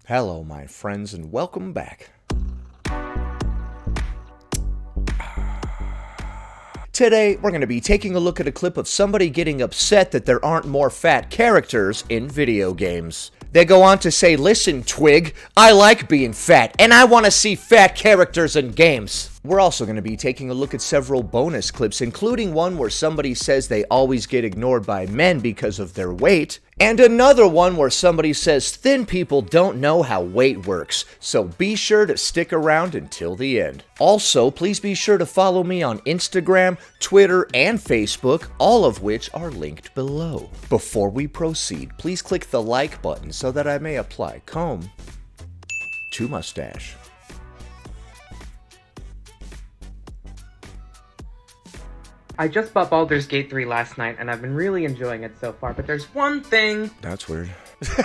Hello, my friends, and welcome back. Today, we're going to be taking a look at a clip of somebody getting upset that there aren't more fat characters in video games. They go on to say, "Listen, Twig, I like being fat, and I want to see fat characters in games." We're also going to be taking a look at several bonus clips, including one where somebody says they always get ignored by men because of their weight, and another one where somebody says thin people don't know how weight works, so be sure to stick around until the end. Also, please be sure to follow me on Instagram, Twitter, and Facebook, all of which are linked below. Before we proceed, please click the like button so that I may apply comb to mustache. I just bought Baldurs Gate 3 last night, and I've been really enjoying it so far, but there's one thing... That's weird. Get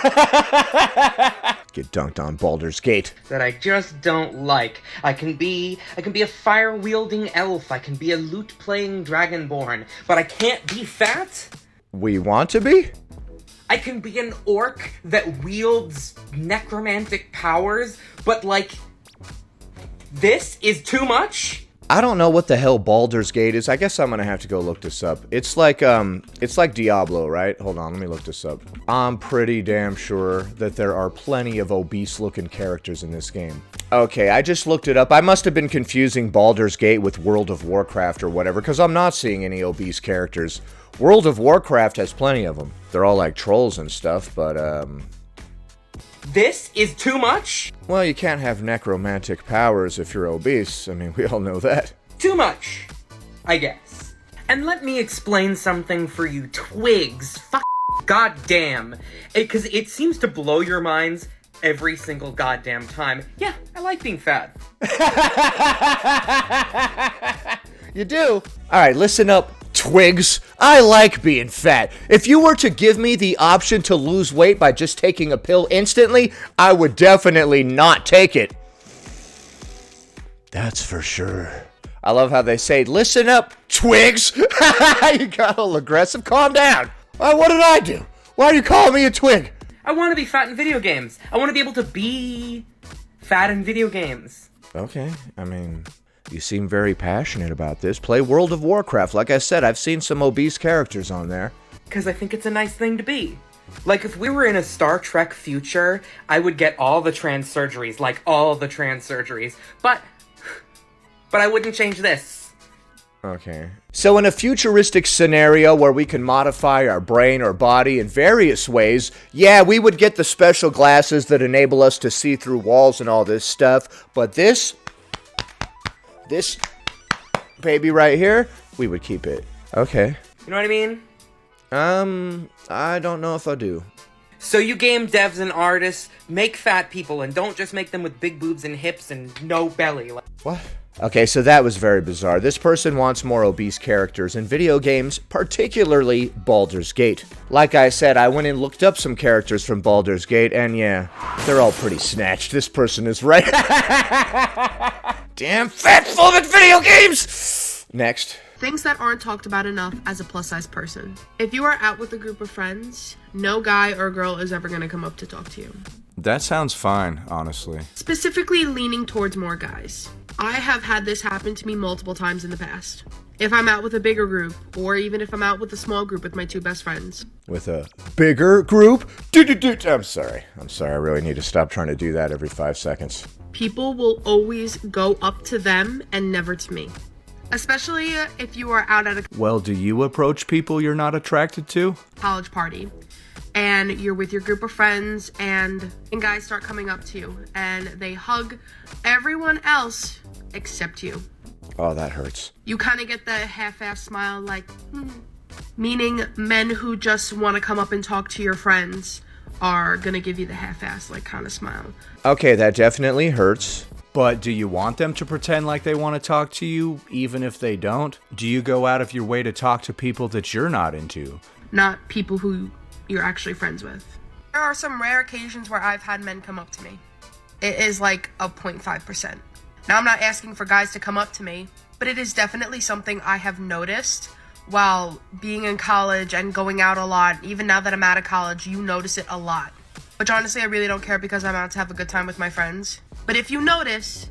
dunked on Baldurs Gate. ...that I just don't like. I can be a fire-wielding elf, I can be a lute-playing dragonborn, but I can't be fat? We want to be? I can be an orc that wields necromantic powers, but like... this is too much? I don't know what the hell Baldur's Gate is. I guess I'm gonna have to go look this up. It's like Diablo, right? Hold on, let me look this up. I'm pretty damn sure that there are plenty of obese-looking characters in this game. Okay, I just looked it up. I must have been confusing Baldur's Gate with World of Warcraft or whatever, because I'm not seeing any obese characters. World of Warcraft has plenty of them. They're all like trolls and stuff, but, This is too much? well, you can't have necromantic powers if you're obese. I mean, we all know that. Too much, I guess. And let me explain something for you twigs. Goddamn. Because it seems to blow your minds every single goddamn time. Yeah, I like being fat. You do? Alright, listen up, Twigs. I like being fat. If you were to give me the option to lose weight by just taking a pill instantly, I would definitely not take it. That's for sure. I love how they say, "Listen up, Twigs." You got all aggressive. Calm down. What did I do? Why are you calling me a twig? I want to be fat in video games. I want to be able to be fat in video games. Okay, I mean... you seem very passionate about this. Play World of Warcraft. Like I said, I've seen some obese characters on there. Because I think it's a nice thing to be. Like, if we were in a Star Trek future, I would get all the trans surgeries. Like, all the trans surgeries. But I wouldn't change this. Okay. So in a futuristic scenario where we can modify our brain or body in various ways, yeah, we would get the special glasses that enable us to see through walls and all this stuff. But this baby right here, we would keep it. Okay. You know what I mean? I don't know if I do. So you game devs and artists, make fat people and don't just make them with big boobs and hips and no belly. What? Okay, so that was very bizarre. This person wants more obese characters in video games, particularly Baldur's Gate. Like I said, I went and looked up some characters from Baldur's Gate, and yeah, they're all pretty snatched. This person is right. Damn fatphobic video games! Next. Things that aren't talked about enough as a plus-size person. If you are out with a group of friends, no guy or girl is ever going to come up to talk to you. That sounds fine, honestly. Specifically leaning towards more guys. I have had this happen to me multiple times in the past. If I'm out with a bigger group, or even if I'm out with a small group with my two best friends. With a bigger group? I'm sorry, I really need to stop trying to do that every 5 seconds. People will always go up to them and never to me. Especially if you are out at a Well, do you approach people you're not attracted to? college party. And you're with your group of friends, and guys start coming up to you, and they hug everyone else except you. Oh, that hurts. You kind of get the half-ass smile, like, meaning men who just want to come up and talk to your friends are gonna give you the half-ass, like, kind of smile. Okay, that definitely hurts. But do you want them to pretend like they want to talk to you, even if they don't? Do you go out of your way to talk to people that you're not into? Not people who you're actually friends with. There are some rare occasions where I've had men come up to me. It is like a 0.5%. Now, I'm not asking for guys to come up to me, but it is definitely something I have noticed while being in college and going out a lot. Even now that I'm out of college, you notice it a lot. Which honestly, I really don't care because I'm out to have a good time with my friends. But if you notice,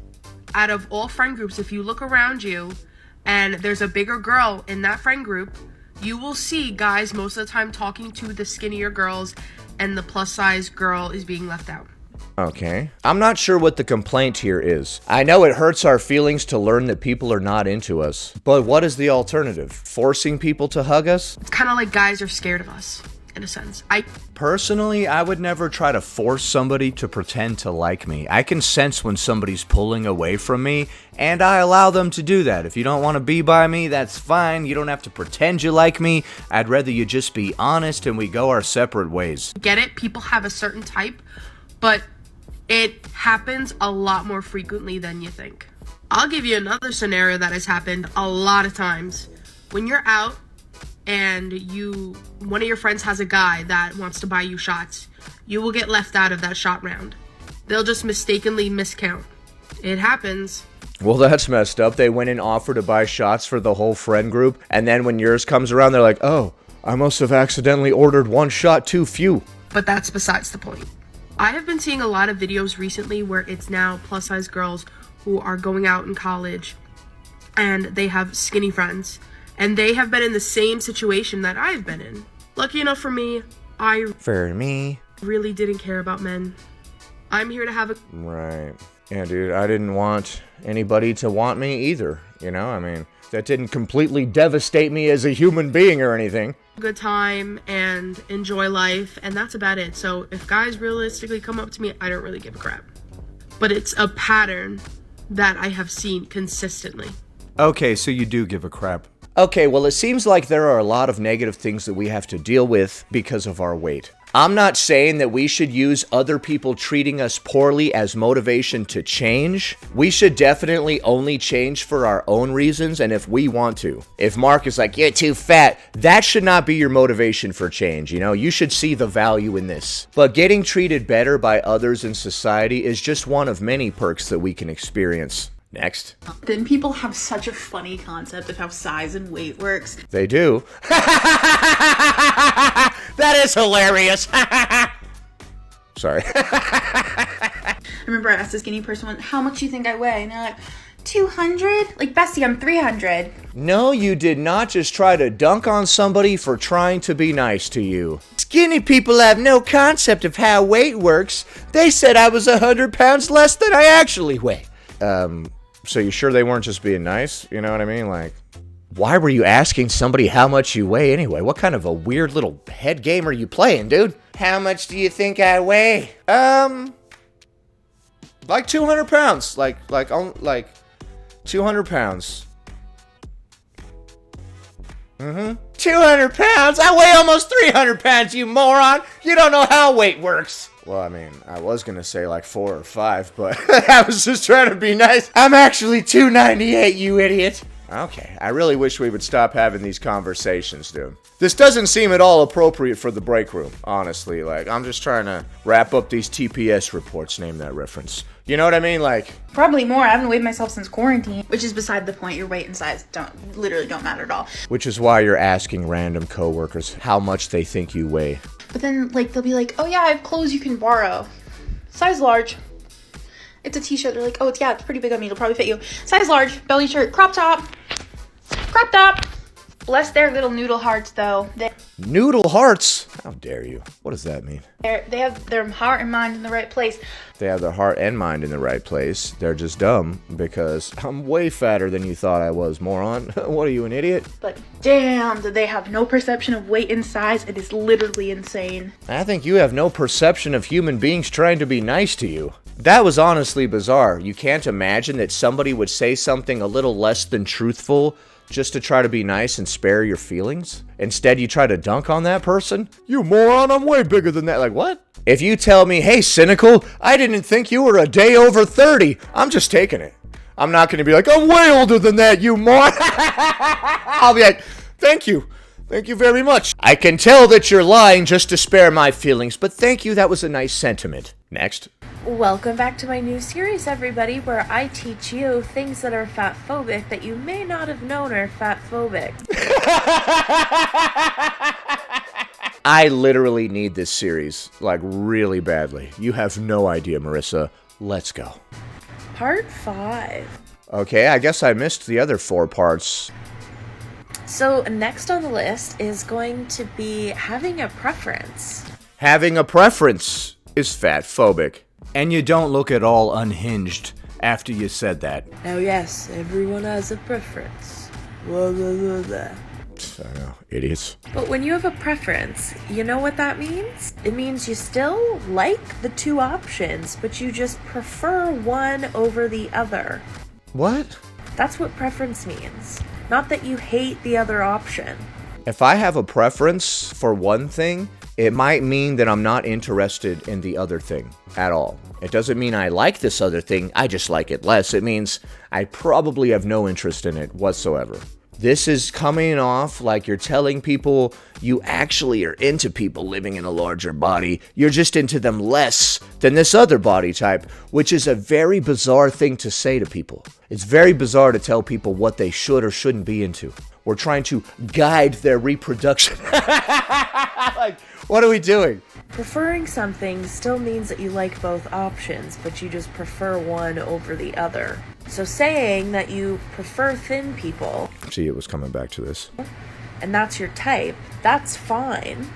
out of all friend groups, if you look around you and there's a bigger girl in that friend group, you will see guys most of the time talking to the skinnier girls and the plus size girl is being left out. Okay. I'm not sure what the complaint here is. I know it hurts our feelings to learn that people are not into us, but what is the alternative? Forcing people to hug us? It's kind of like guys are scared of us, in a sense. Personally, I would never try to force somebody to pretend to like me. I can sense when somebody's pulling away from me, and I allow them to do that. If you don't want to be by me, that's fine. You don't have to pretend you like me. I'd rather you just be honest and we go our separate ways. Get it? People have a certain type, but it happens a lot more frequently than you think. I'll give you another scenario that has happened a lot of times. When you're out and one of your friends has a guy that wants to buy you shots, you will get left out of that shot round. They'll just mistakenly miscount. It happens. Well, that's messed up. They went and offered to buy shots for the whole friend group, and then when yours comes around, they're like, oh, I must have accidentally ordered one shot too few. But that's besides the point. I have been seeing a lot of videos recently where it's now plus size girls who are going out in college and they have skinny friends and they have been in the same situation that I've been in. Lucky enough for me, I really didn't care about men. I'm here to have a... Right. Yeah, dude, I didn't want anybody to want me either, you know? I mean, that didn't completely devastate me as a human being or anything. Good time and enjoy life, and that's about it. So if guys realistically come up to me, I don't really give a crap. But it's a pattern that I have seen consistently. Okay, so you do give a crap. Okay, well, it seems like there are a lot of negative things that we have to deal with because of our weight. I'm not saying that we should use other people treating us poorly as motivation to change. We should definitely only change for our own reasons and if we want to. If Mark is like, you're too fat, that should not be your motivation for change, you know? You should see the value in this. But getting treated better by others in society is just one of many perks that we can experience. Next. Then people have such a funny concept of how size and weight works. They do. That is hilarious. Sorry. I remember I asked a skinny person once, how much do you think I weigh? And they're like, 200? Like, Bessie, I'm 300. No, you did not just try to dunk on somebody for trying to be nice to you. Skinny people have no concept of how weight works. They said I was 100 pounds less than I actually weigh. So you sure they weren't just being nice? You know what I mean? Like, why were you asking somebody how much you weigh anyway? What kind of a weird little head game are you playing, dude? How much do you think I weigh? Like 200 pounds. Like 200 pounds. 200 pounds? I weigh almost 300 pounds, you moron! You don't know how weight works! Well, I mean, I was gonna say like 4 or 5, but I was just trying to be nice. I'm actually 298, you idiot! Okay, I really wish we would stop having these conversations, dude. This doesn't seem at all appropriate for the break room, honestly. Like, I'm just trying to wrap up these TPS reports, name that reference. You know what I mean? Like... Probably more. I haven't weighed myself since quarantine. Which is beside the point. Your weight and size literally don't matter at all. Which is why you're asking random coworkers how much they think you weigh. But then, like, they'll be like, oh yeah, I have clothes you can borrow. Size large. It's a t-shirt. They're like, oh, it's pretty big on me. It'll probably fit you. Size large, belly shirt, crop top. Crop top. Bless their little noodle hearts, though. Noodle hearts? How dare you? What does that mean? They have their heart and mind in the right place. They have their heart and mind in the right place. They're just dumb because I'm way fatter than you thought I was, moron. What are you, an idiot? But damn, do they have no perception of weight and size? It is literally insane. I think you have no perception of human beings trying to be nice to you. That was honestly bizarre. You can't imagine that somebody would say something a little less than truthful just to try to be nice and spare your feelings? Instead, you try to dunk on that person? You moron, I'm way bigger than that. Like, what? If you tell me, hey, Cynical, I didn't think you were a day over 30, I'm just taking it. I'm not going to be like, I'm way older than that, you moron. I'll be like, thank you. Thank you very much. I can tell that you're lying just to spare my feelings, but thank you, that was a nice sentiment. Next. Welcome back to my new series, everybody, where I teach you things that are fatphobic that you may not have known are fatphobic. I literally need this series, like, really badly. You have no idea, Marissa. Let's go. Part 5. Okay, I guess I missed the other 4 parts. So next on the list is going to be having a preference. Having a preference is fatphobic. And you don't look at all unhinged after you said that. Now yes, everyone has a preference. Blah, blah, blah, blah. I know, idiots. But when you have a preference, you know what that means? It means you still like the 2 options, but you just prefer one over the other. What? That's what preference means. Not that you hate the other option. If I have a preference for one thing, it might mean that I'm not interested in the other thing at all. It doesn't mean I like this other thing, I just like it less. It means I probably have no interest in it whatsoever. This is coming off like you're telling people you actually are into people living in a larger body. You're just into them less than this other body type, which is a very bizarre thing to say to people. It's very bizarre to tell people what they should or shouldn't be into. We're trying to guide their reproduction. Like, what are we doing? Preferring something still means that you like both options, but you just prefer one over the other. So saying that you prefer thin people, See, it was coming back to this. and that's your type, that's fine.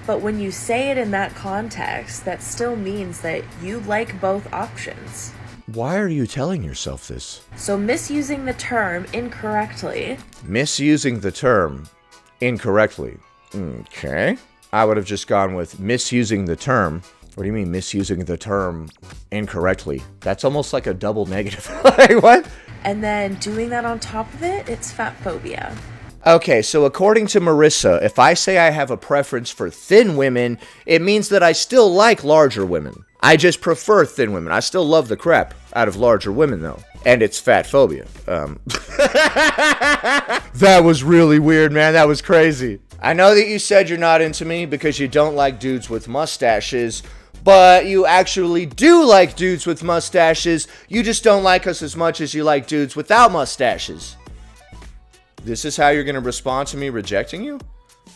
But when you say it in that context, that still means that you like both options. Why are you telling yourself this? So misusing the term incorrectly. Misusing the term incorrectly. Okay. I would have just gone with misusing the term. What do you mean misusing the term incorrectly? That's almost like a double negative. Like, what? And then doing that on top of it, it's fatphobia. Okay, so according to Marissa, if I say I have a preference for thin women, it means that I still like larger women. I just prefer thin women. I still love the crap out of larger women, though. And it's fatphobia. That was really weird, man. That was crazy. I know that you said you're not into me because you don't like dudes with mustaches, but you actually do like dudes with mustaches. You just don't like us as much as you like dudes without mustaches. This is how you're going to respond to me rejecting you?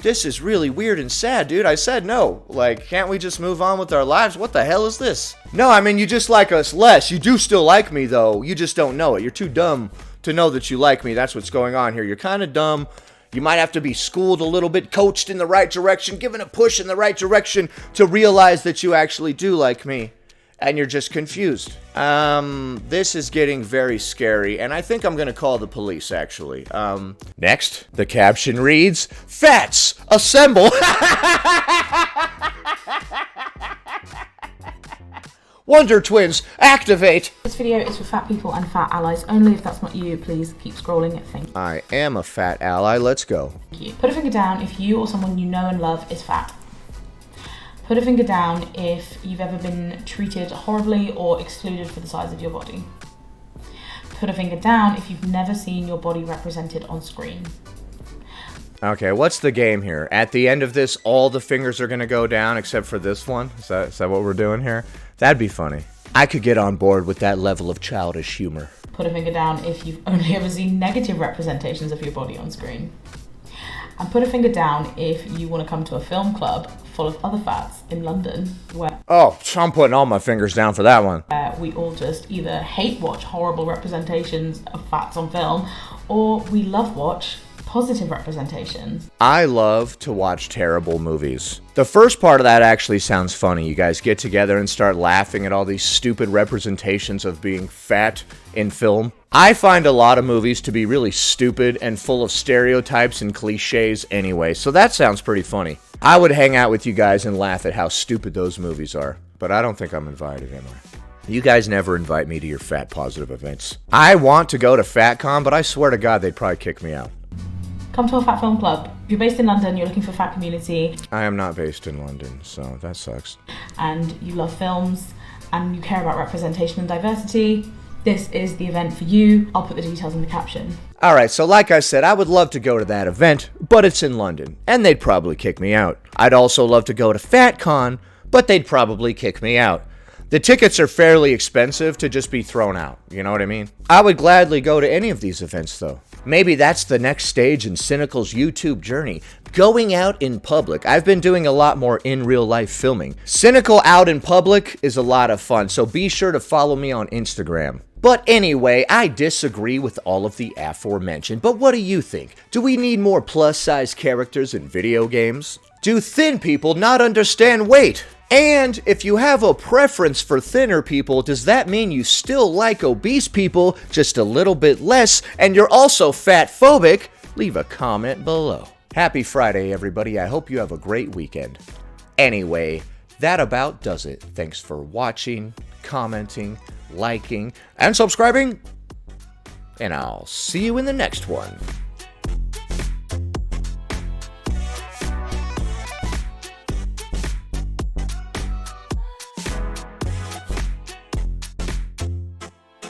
This is really weird and sad, dude. I said no. Like, can't we just move on with our lives? What the hell is this? No, I mean, you just like us less. You do still like me, though. You just don't know it. You're too dumb to know that you like me. That's what's going on here. You're kind of dumb. You might have to be schooled a little bit, coached in the right direction, given a push in the right direction to realize that you actually do like me. And you're just confused. This is getting very scary, and I think I'm gonna call the police, actually. Next, the caption reads, "Fats, assemble!" Wonder Twins, activate! This video is for fat people and fat allies only. If that's not you, please keep scrolling. Thank I am a fat ally, let's go. you. Put a finger down if you or someone you know and love is fat. Put a finger down if you've ever been treated horribly or excluded for the size of your body. Put a finger down if you've never seen your body represented on screen. Okay, what's the game here? At the end of this, all the fingers are gonna go down except for this one? Is that what we're doing here? That'd be funny. I could get on board with that level of childish humor. Put a finger down if you've only ever seen negative representations of your body on screen. And put a finger down if you want to come to a film club full of other fats in London where Oh, I'm putting all my fingers down for that one. we all just either hate watch horrible representations of fats on film or we love watch positive representations. I love to watch terrible movies. The first part of that actually sounds funny. You guys get together and start laughing at all these stupid representations of being fat in film. I find a lot of movies to be really stupid and full of stereotypes and cliches anyway, so that sounds pretty funny. I would hang out with you guys and laugh at how stupid those movies are, but I don't think I'm invited, am I? You guys never invite me to your fat positive events. I want to go to FatCon, but I swear to God they'd probably kick me out. Come to a fat film club. If you're based in London, you're looking for a fat community I am not based in London, so that sucks. and you love films and you care about representation and diversity, this is the event for you. I'll put the details in the caption. Alright, so like I said, I would love to go to that event, but it's in London, and they'd probably kick me out. I'd also love to go to FatCon, but they'd probably kick me out. The tickets are fairly expensive to just be thrown out, you know what I mean? I would gladly go to any of these events, though. Maybe that's the next stage in Cynical's YouTube journey. going out in public. I've been doing a lot more in real life filming. Cynical out in public is a lot of fun, so be sure to follow me on Instagram. But anyway, I disagree with all of the aforementioned, but what do you think? Do we need more plus-size characters in video games? Do thin people not understand weight? And if you have a preference for thinner people, does that mean you still like obese people, just a little bit less, and you're also fatphobic? Leave a comment below. Happy Friday, everybody. I hope you have a great weekend. Anyway, that about does it. Thanks for watching, commenting, liking, and subscribing. And I'll see you in the next one.